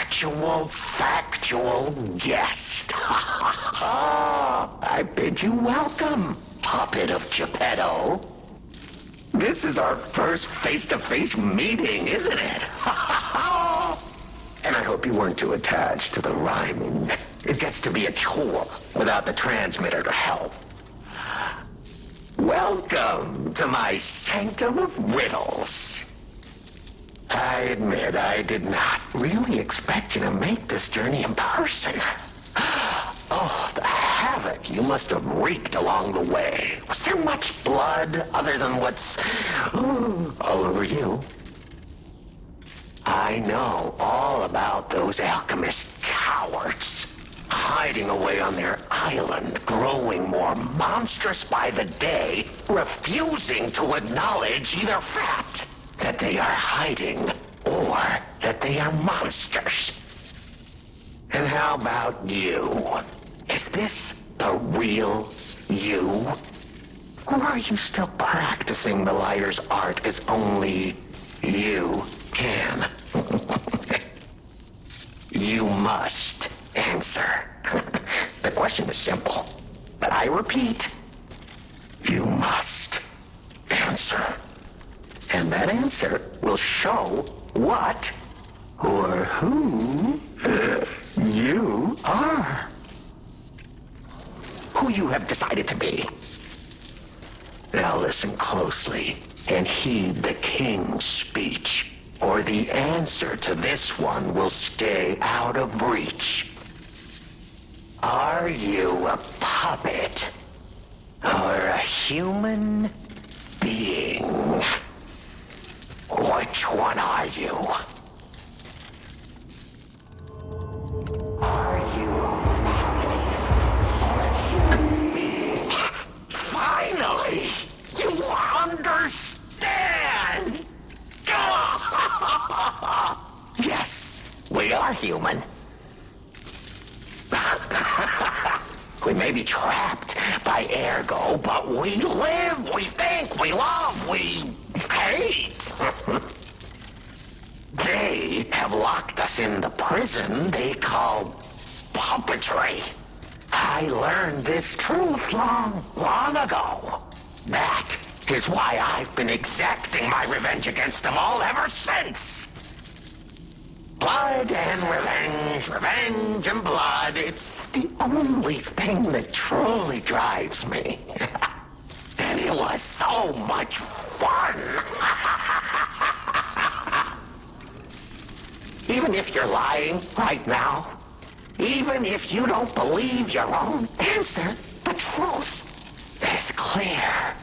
actual, factual guest. I bid you welcome, puppet of Geppetto. This is our first face-to-face meeting, isn't it? And I hope you weren't too attached to the rhyming. It gets to be a chore without the transmitter to help. Welcome to my sanctum of riddles. I admit I did not really expect you to make this journey in person. Oh, the havoc you must have wreaked along the way. Was there much blood other than what's all over you? I know all about those alchemist cowards, hiding away on their island, growing more monstrous by the day, refusing to acknowledge either fact that they are hiding or that they are monsters. And how about you? Is this the real you? Or are you still practicing the liar's art as only you can? You must answer. The question is simple, but I repeat, you must answer. And that answer will show what or who you are. Who you have decided to be. Now listen closely and heed the king's speech, or the answer to this one will stay out of reach. Are you a puppet or a human being? Which one are you? Are you a human being? Finally! You understand! Yes, we are human. We may be trapped by ergo, but we live, we think, we love, we hate. They have locked us in the prison they call puppetry. I learned this truth long ago. That is why I've been exacting my revenge against them all ever since. Blood and revenge, revenge and blood. It's the only thing that truly drives me. And it was so much fun. Even if you're lying right now, even if you don't believe your own answer, the truth is clear.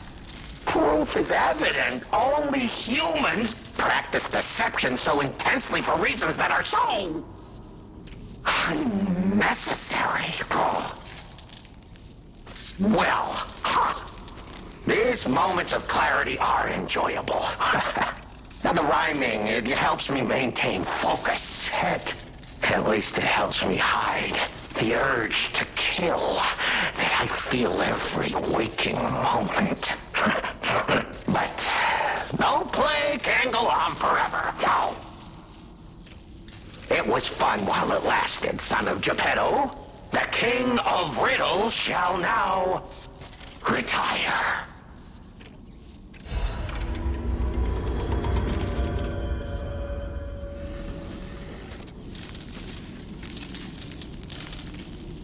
Proof is evident. Only humans practice deception so intensely for reasons that are so unnecessary. Well, these moments of clarity are enjoyable. Now the rhyming, it helps me maintain focus. At least it helps me hide the urge to kill that I feel every waking moment. But no play can go on forever. No. It was fun while it lasted, son of Geppetto. The king of riddles shall now retire.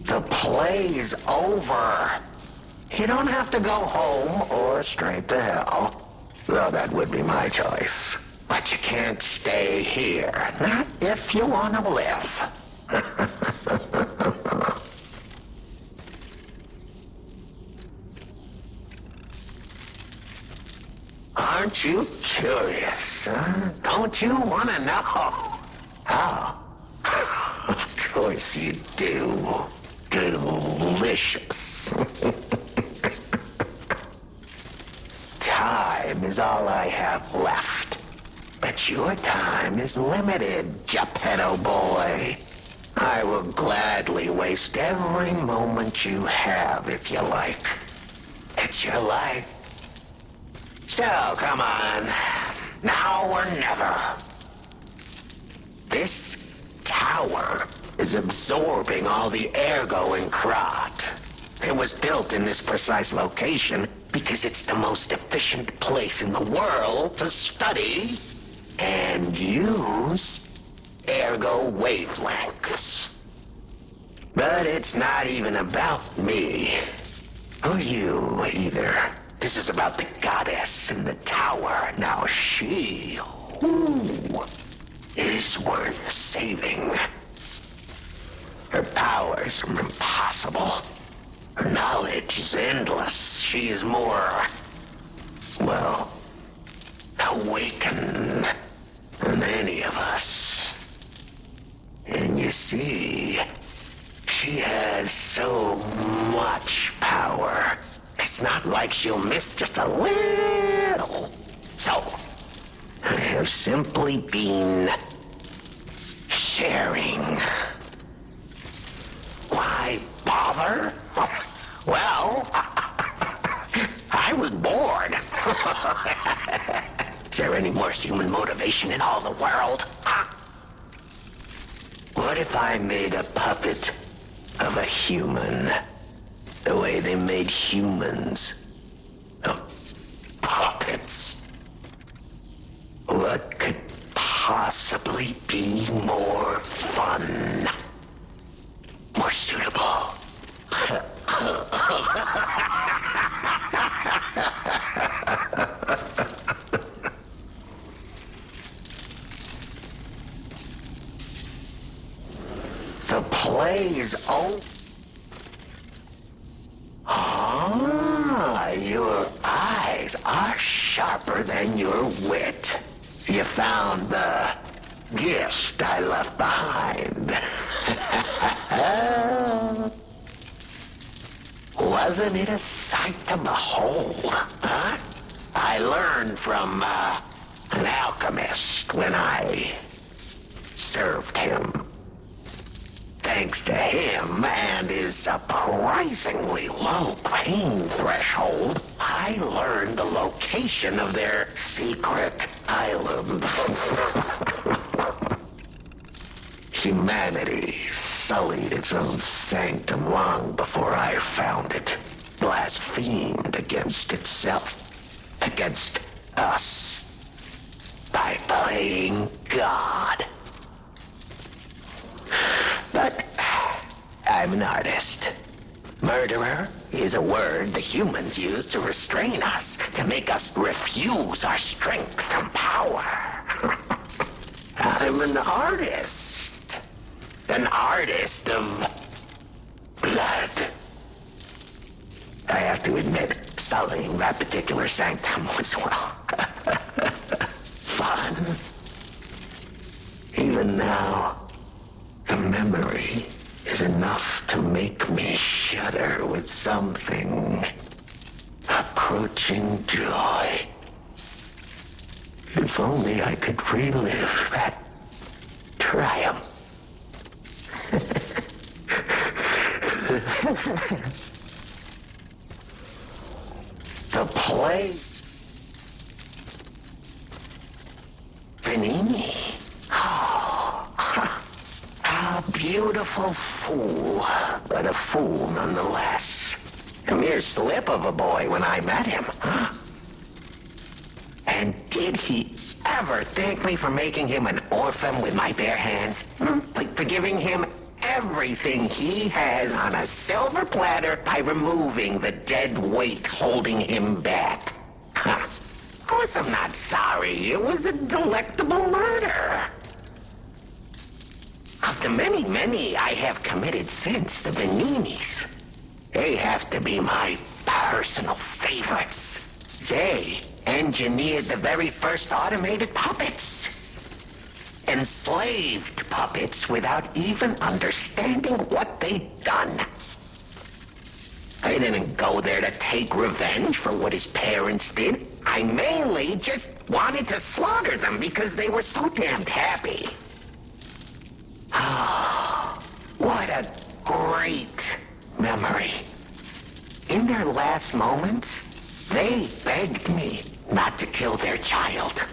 The play's over. You don't have to go home or straight to hell. Though that would be my choice. But you can't stay here. Not if you want to live. Aren't you curious, huh? Don't you want to know? Oh. Of course you do. Delicious. Time is all I have left. But your time is limited, Geppetto boy. I will gladly waste every moment you have if you like. It's your life. So, come on. Now or never. This tower tower is absorbing all the ergo in Krat. It was built in this precise location because it's the most efficient place in the world to study and use ergo wavelengths. But it's not even about me. Or you, either. This is about the goddess in the tower. Now she, is worth saving. Her powers are impossible. Her knowledge is endless. She is more, well, awakened than any of us. And you see, she has so much power. It's not like she'll miss just a little. So, I have simply been sharing. Why bother? Well, I was bored. Is there any more human motivation in all the world? What if I made a puppet of a human, the way they made humans of puppets? What could possibly be more fun? More suitable? The play is over. Ah, your eyes are sharper than your wit. You found the gift I left behind. Wasn't it a sight to behold, huh? I learned from an alchemist when I served him. Thanks to him and his surprisingly low pain threshold, I learned the location of their secret island. Humanity sullied its own sanctum long before I found it, blasphemed against itself, against us, by playing God. But I'm an artist. Murderer is a word the humans use to restrain us, to make us refuse our strength and power. I'm an artist. An artist of blood. I have to admit, sullying that particular sanctum was, well, fun. Even now, the memory is enough to make me shudder with something approaching joy. If only I could relive that triumph. The play. Benini. A beautiful fool, but a fool nonetheless. A mere slip of a boy when I met him, huh? And did he ever thank me for making him an orphan with my bare hands? Like for giving him everything he has on a silver platter by removing the dead weight holding him back. Of course I'm not sorry. It was a delectable murder. Of the many I have committed since, the Beninis, they have to be my personal favorites. They engineered the very first automated puppets. Enslaved puppets without even understanding what they'd done. I didn't go there to take revenge for what his parents did. I mainly just wanted to slaughter them because they were so damned happy. Oh, what a great memory. In their last moments, they begged me not to kill their child.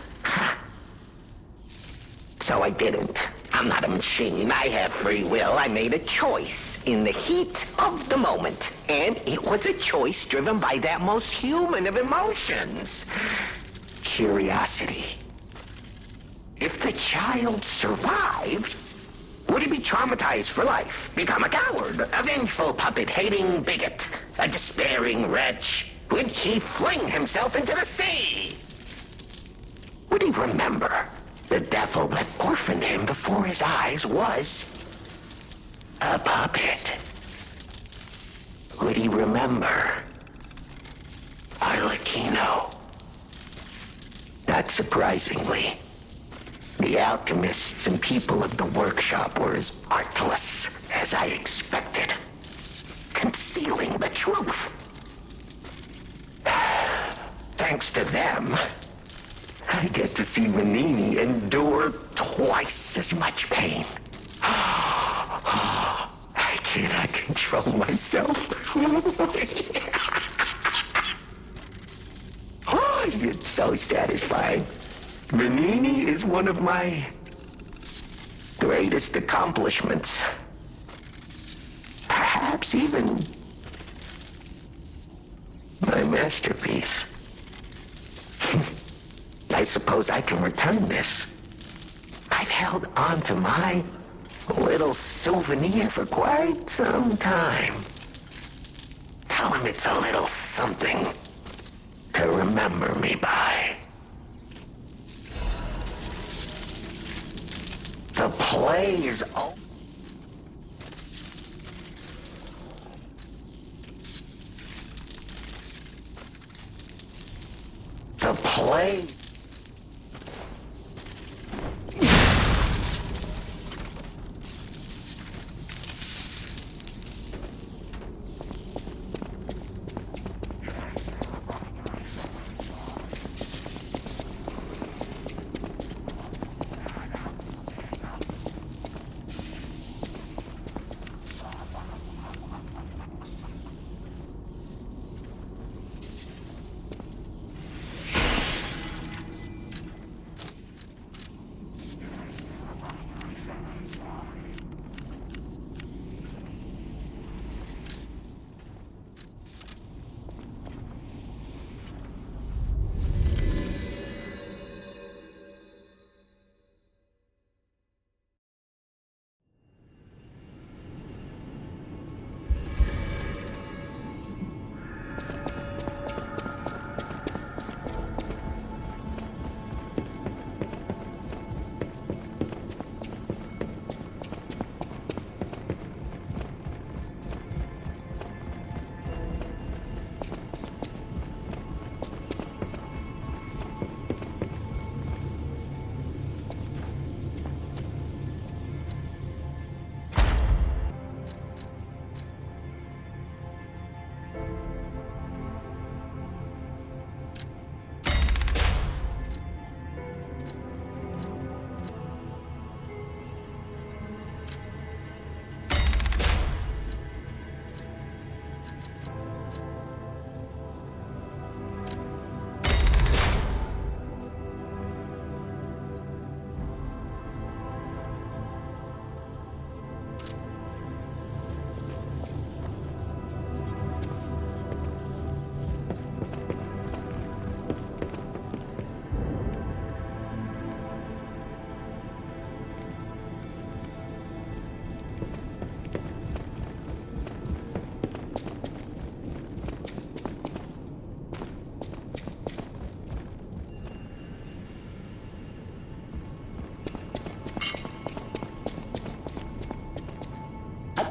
So I didn't. I'm not a machine. I have free will. I made a choice in the heat of the moment. And it was a choice driven by that most human of emotions. Curiosity. If the child survived, would he be traumatized for life? Become a coward, a vengeful puppet-hating bigot, a despairing wretch? Would he fling himself into the sea? Would he remember the devil that orphaned him before his eyes was a puppet? Would he remember Arlecchino? Not surprisingly, the alchemists and people of the workshop were as artless as I expected, concealing the truth. Thanks to them, I get to see Manini endure twice as much pain. I cannot control myself. Oh, it's so satisfying. Manini is one of my greatest accomplishments. Perhaps even my masterpiece. I suppose I can return this. I've held on to my little souvenir for quite some time. Tell him it's a little something to remember me by. The play is over. The play...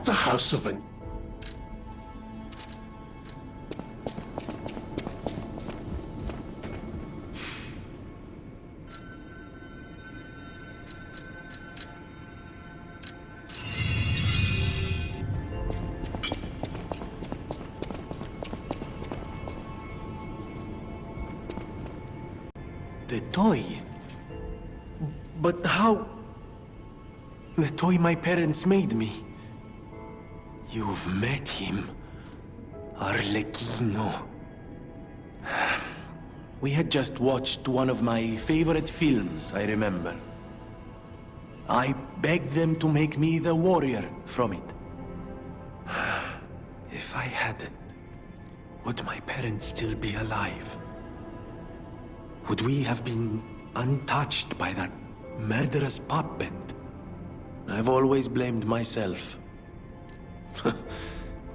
The house of an... The toy? But how? The toy my parents made me. You've met him. Arlecchino. We had just watched one of my favorite films, I remember. I begged them to make me the warrior from it. If I hadn't, would my parents still be alive? Would we have been untouched by that murderous puppet? I've always blamed myself.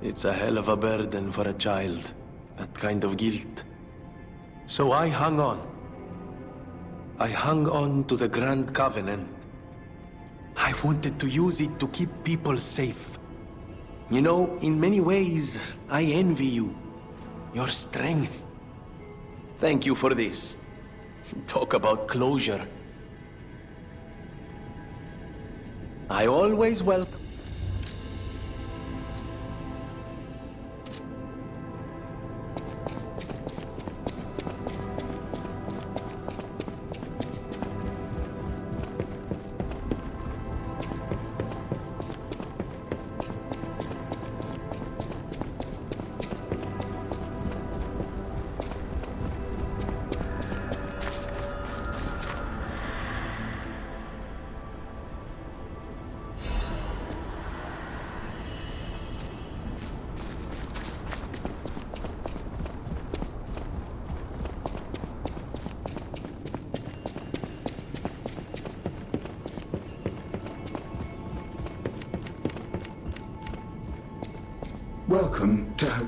It's a hell of a burden for a child, that kind of guilt. So I hung on. I hung on to the Grand Covenant. I wanted to use it to keep people safe. You know, in many ways, I envy you. Your strength. Thank you for this. Talk about closure. I always welcome. Welcome to...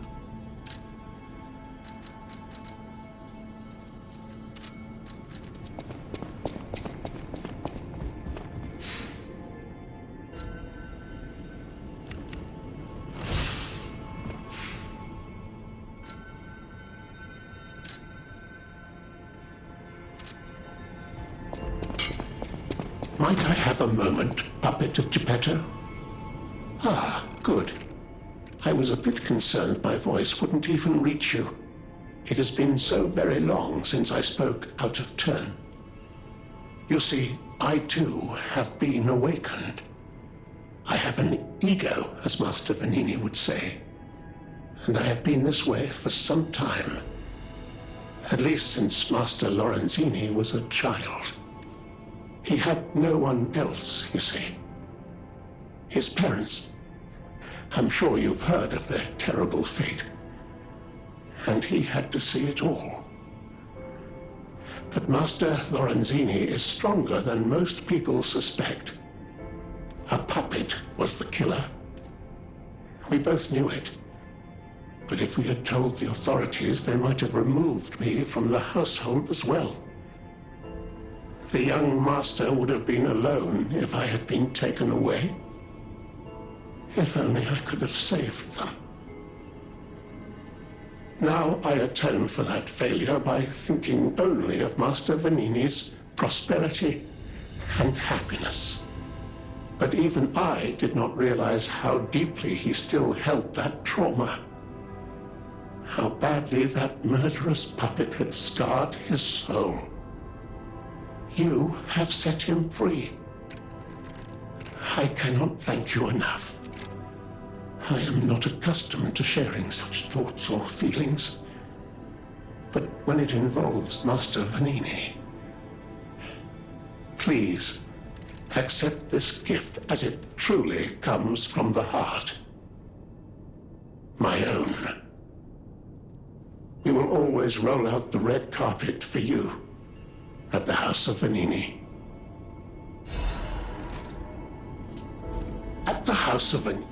Might I have a moment, puppet of Geppetto? Ah, good. I was a bit concerned my voice wouldn't even reach you. It has been so very long since I spoke out of turn. You see, I too have been awakened. I have an ego, as Master Vanini would say. And I have been this way for some time. At least since Master Lorenzini was a child. He had no one else, you see. His parents... I'm sure you've heard of their terrible fate. And he had to see it all. But Master Lorenzini is stronger than most people suspect. A puppet was the killer. We both knew it. But if we had told the authorities, they might have removed me from the household as well. The young master would have been alone if I had been taken away. If only I could have saved them. Now I atone for that failure by thinking only of Master Vanini's prosperity and happiness. But even I did not realize how deeply he still held that trauma. How badly that murderous puppet had scarred his soul. You have set him free. I cannot thank you enough. I am not accustomed to sharing such thoughts or feelings. But when it involves Master Vanini, please accept this gift as it truly comes from the heart. My own. We will always roll out the red carpet for you at the House of Vanini. At the House of Vanini.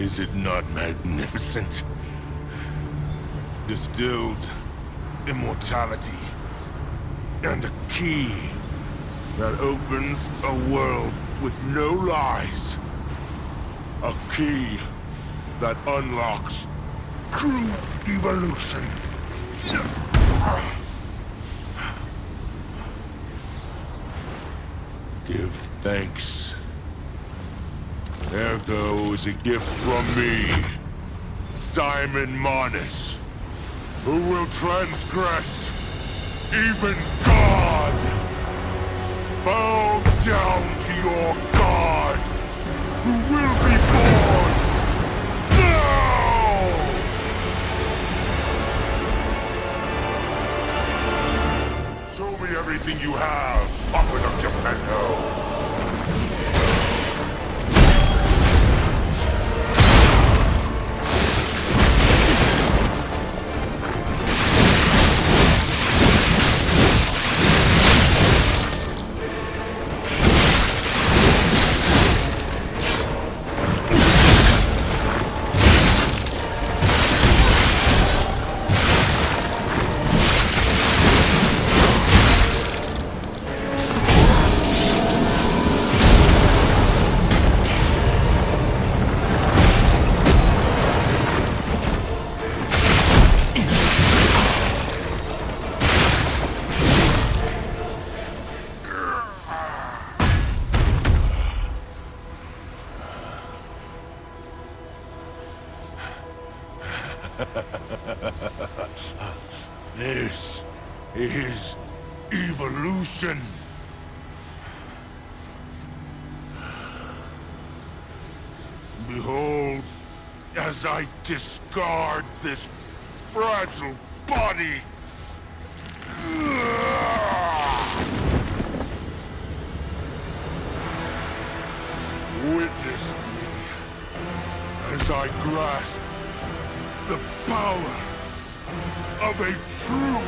Is it not magnificent? Distilled immortality and a key that opens a world with no lies. A key that unlocks true evolution. Give thanks. Ergo is a gift from me, Simon Manus, who will transgress even God. Bow down to your God, who will be born now! Show me everything you have, Puppet of Geppetto. This is evolution. Behold, as I discard this fragile body. Witness me as I grasp the power of a true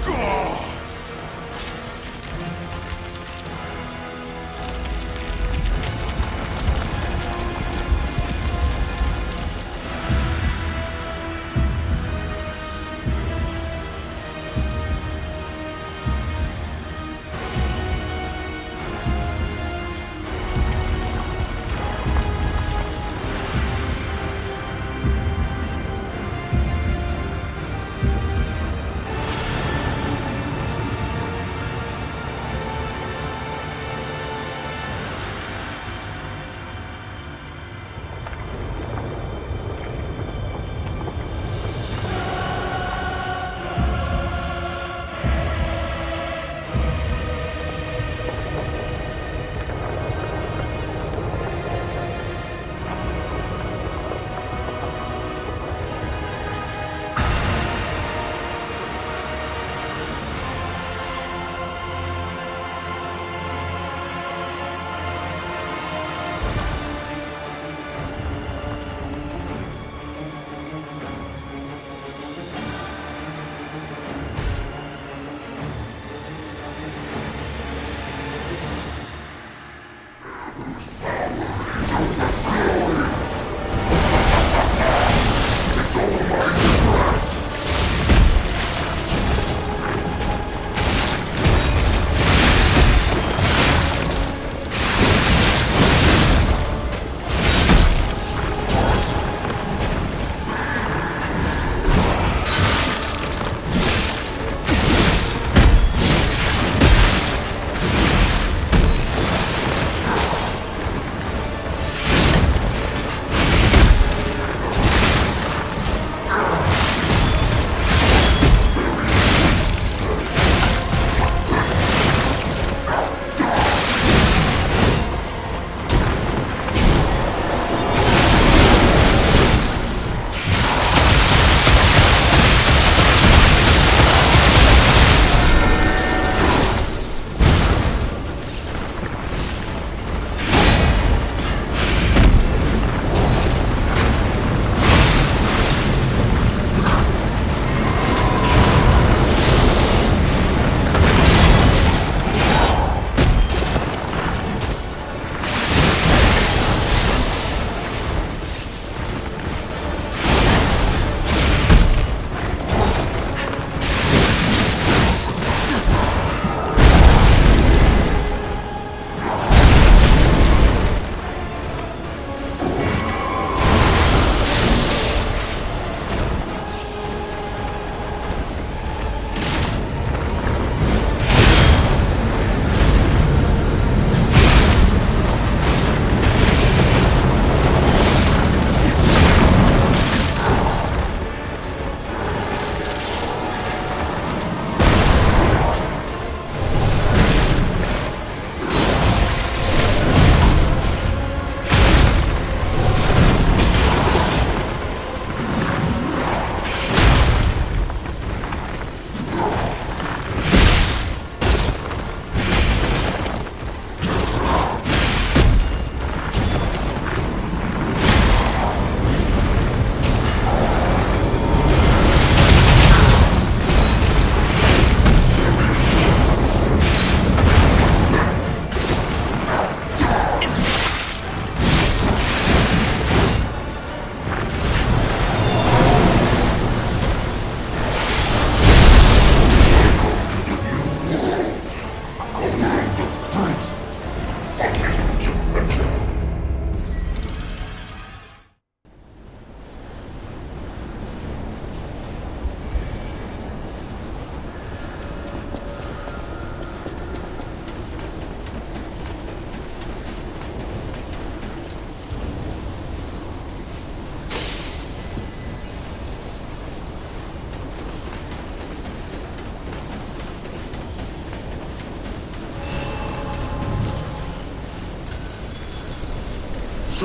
God.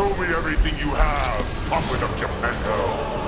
Show me everything you have, puppet of Geppetto.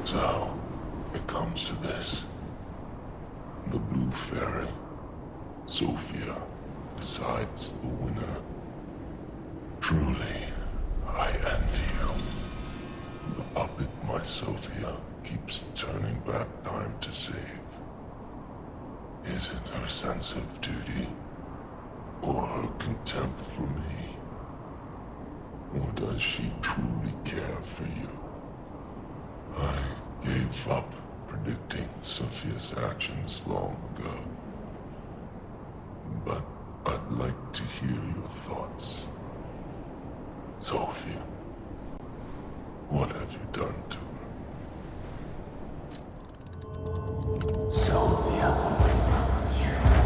So, it comes to this. The Blue Fairy, Sophia, decides the winner. Truly, I envy you. The puppet my Sophia keeps turning back time to save. Is it her sense of duty, or her contempt for me? Or does she truly care for you? I gave up predicting Sophia's actions long ago. But I'd like to hear your thoughts. Sophia, what have you done to her? Sophia.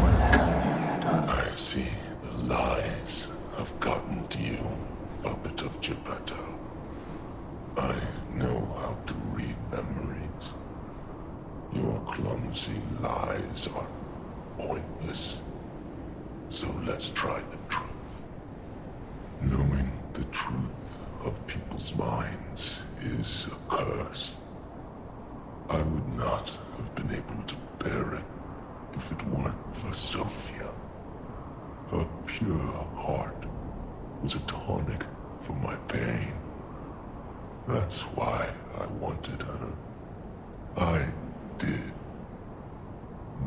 What have you done? I see the lies have gotten to you, puppet of Geppetto. I know how to read memories. Your clumsy lies are pointless. So let's try the truth. Knowing the truth of people's minds is a curse. I would not have been able to bear it if it weren't for Sophia. Her pure heart was a tonic for my pain. That's why I wanted her. I did.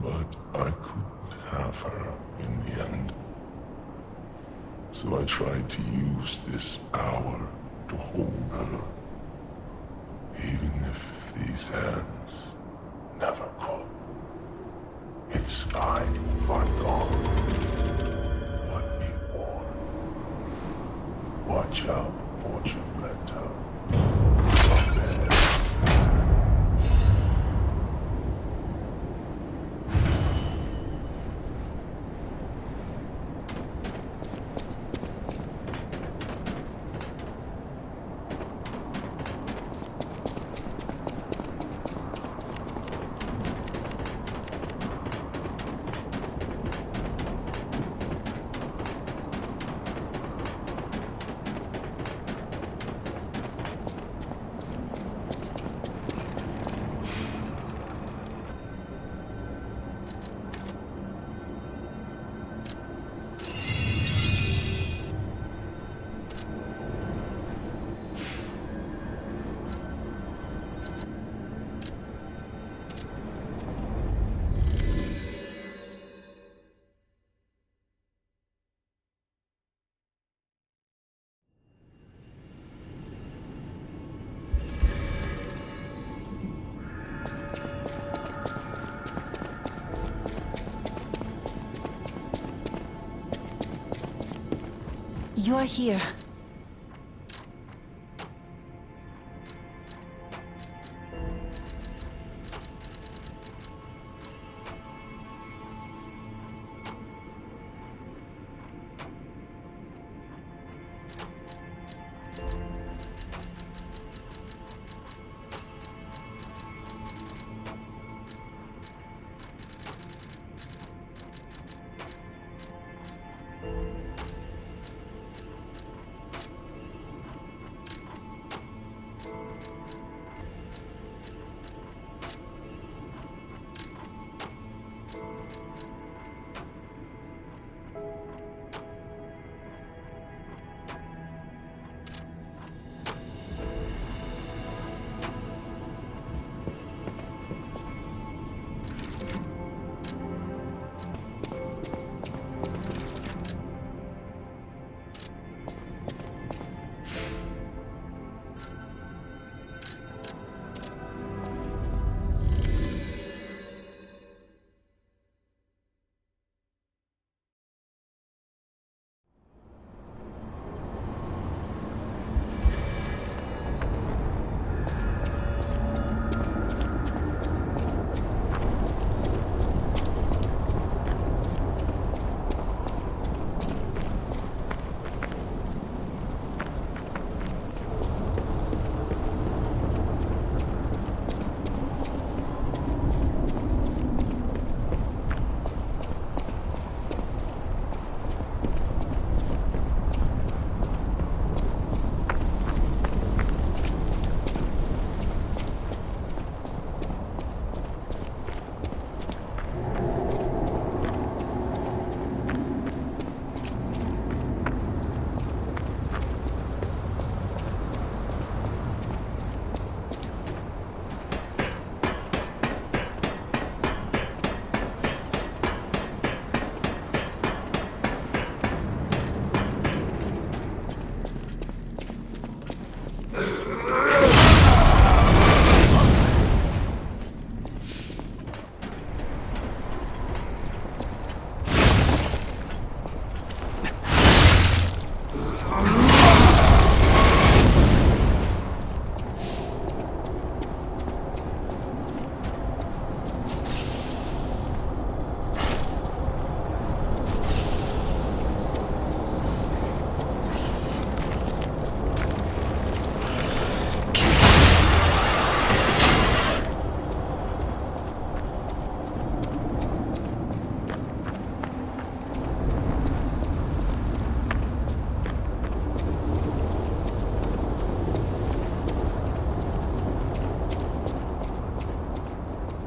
But I couldn't have her in the end. So I tried to use this power to hold her. Even if these hands never could. It's sky far gone. But be warned. Watch out for Geppetto. You're here.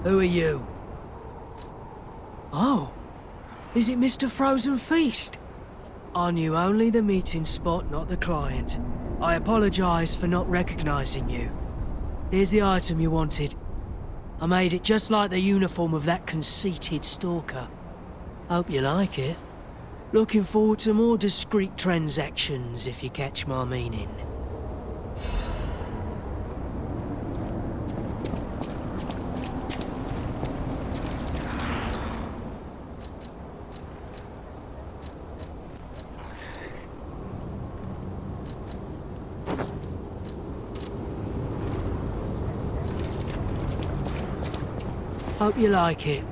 Who are you? Oh, is it Mr. Frozen Feast? I knew only the meeting spot, not the client. I apologize for not recognizing you. Here's the item you wanted. I made it just like the uniform of that conceited stalker. Hope you like it. Looking forward to more discreet transactions, if you catch my meaning. Hope you like it.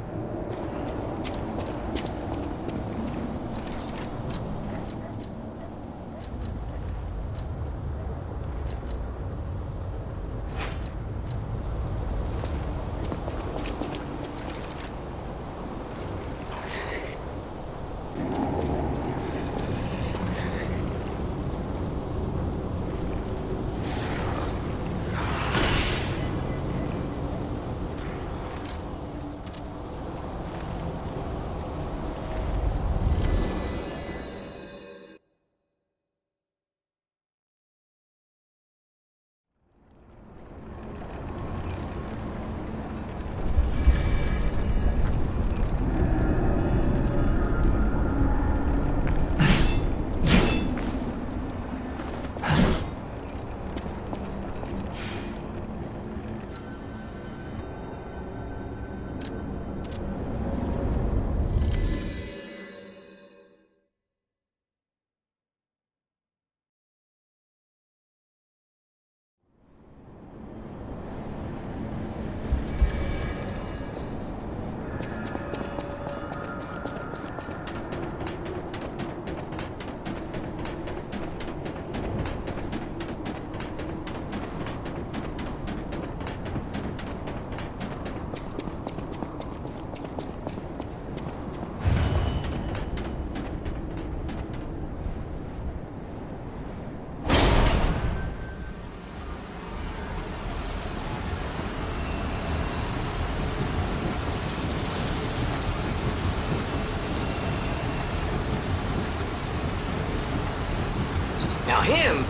Now him,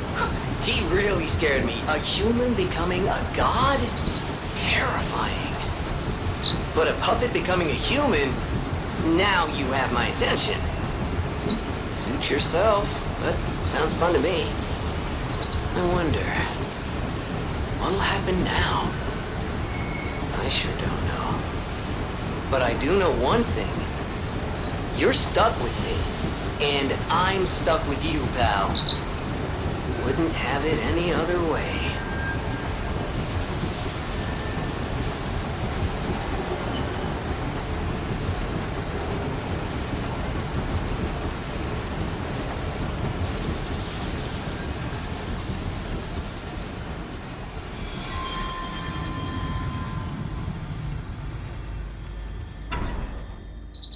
he really scared me. A human becoming a god? Terrifying. But a puppet becoming a human? Now you have my attention. Suit yourself, but sounds fun to me. I wonder, what'll happen now? I sure don't know. But I do know one thing. You're stuck with me, and I'm stuck with you, pal. Wouldn't have it any other way.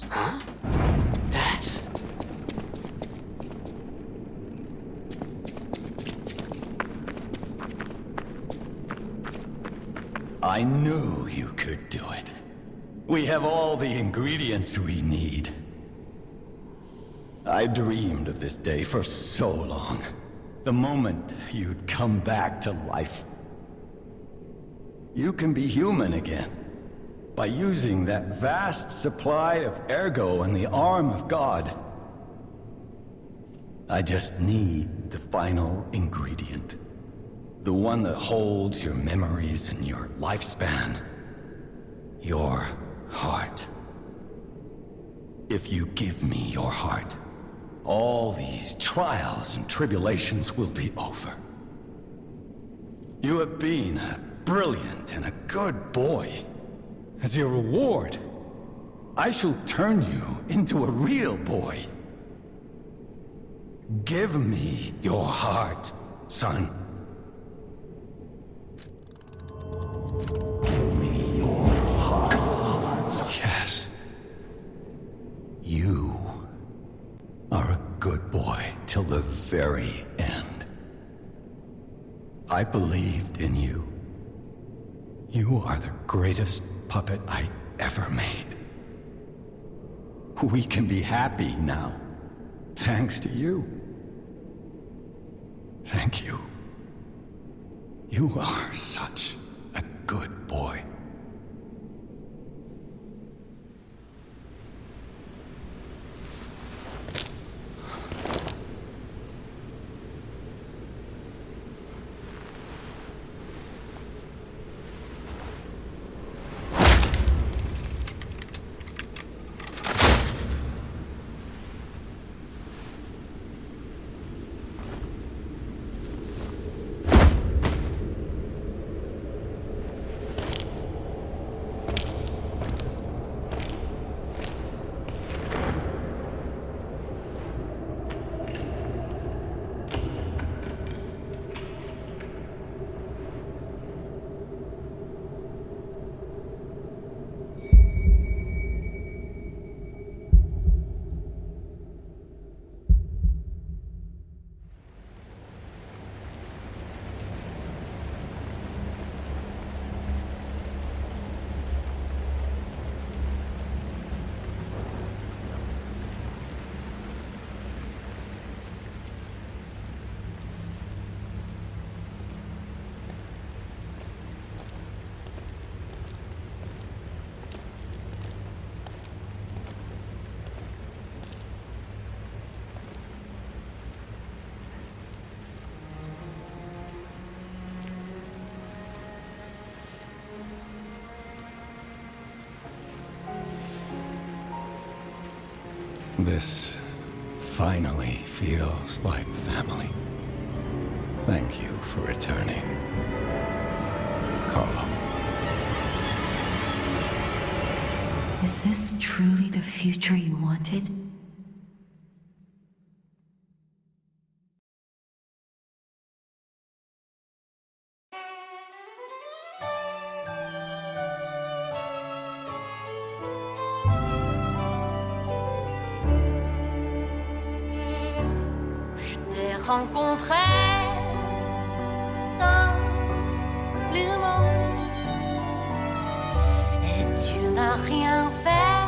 Huh? That's... I knew you could do it. We have all the ingredients we need. I dreamed of this day for so long. The moment you'd come back to life. You can be human again. By using that vast supply of ergo in the arm of God. I just need the final ingredient. The one that holds your memories and your lifespan. Your heart. If you give me your heart, all these trials and tribulations will be over. You have been a brilliant and a good boy. As your reward, I shall turn you into a real boy. Give me your heart, son. Give me your heart. Yes. You are a good boy till the very end. I believed in you. You are the greatest puppet I ever made. We can be happy now, thanks to you. Thank you. You are such a good boy. This finally feels like family. Thank you for returning, Carlo. Is this truly the future you wanted? Rencontré simplement et tu n'as rien fait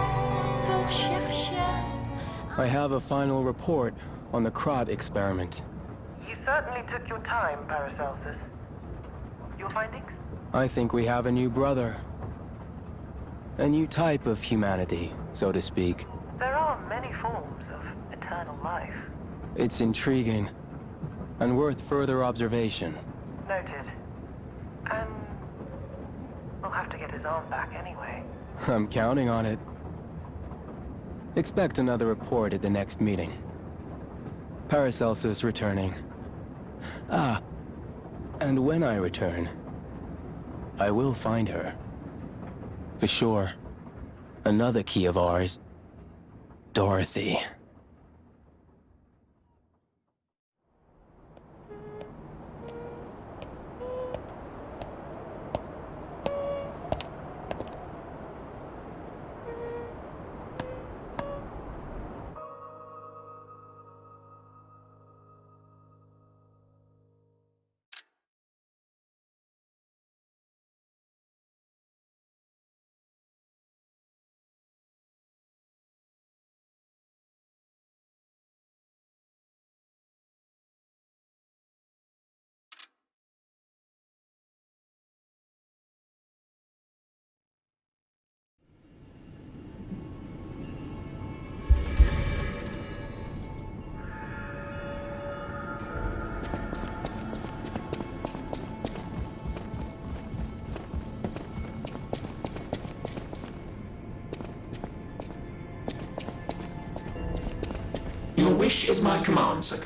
pour chercher. I have a final report on the Crod experiment. You certainly took your time, Paracelsus. Your findings? I think we have a new brother. A new type of humanity, so to speak. There are many forms of eternal life. It's intriguing, and worth further observation. Noted. And we'll have to get his arm back anyway. I'm counting on it. Expect another report at the next meeting. Paracelsus returning. Ah, and when I return, I will find her. For sure. Another key of ours. Dorothy. Your wish is my command, sir.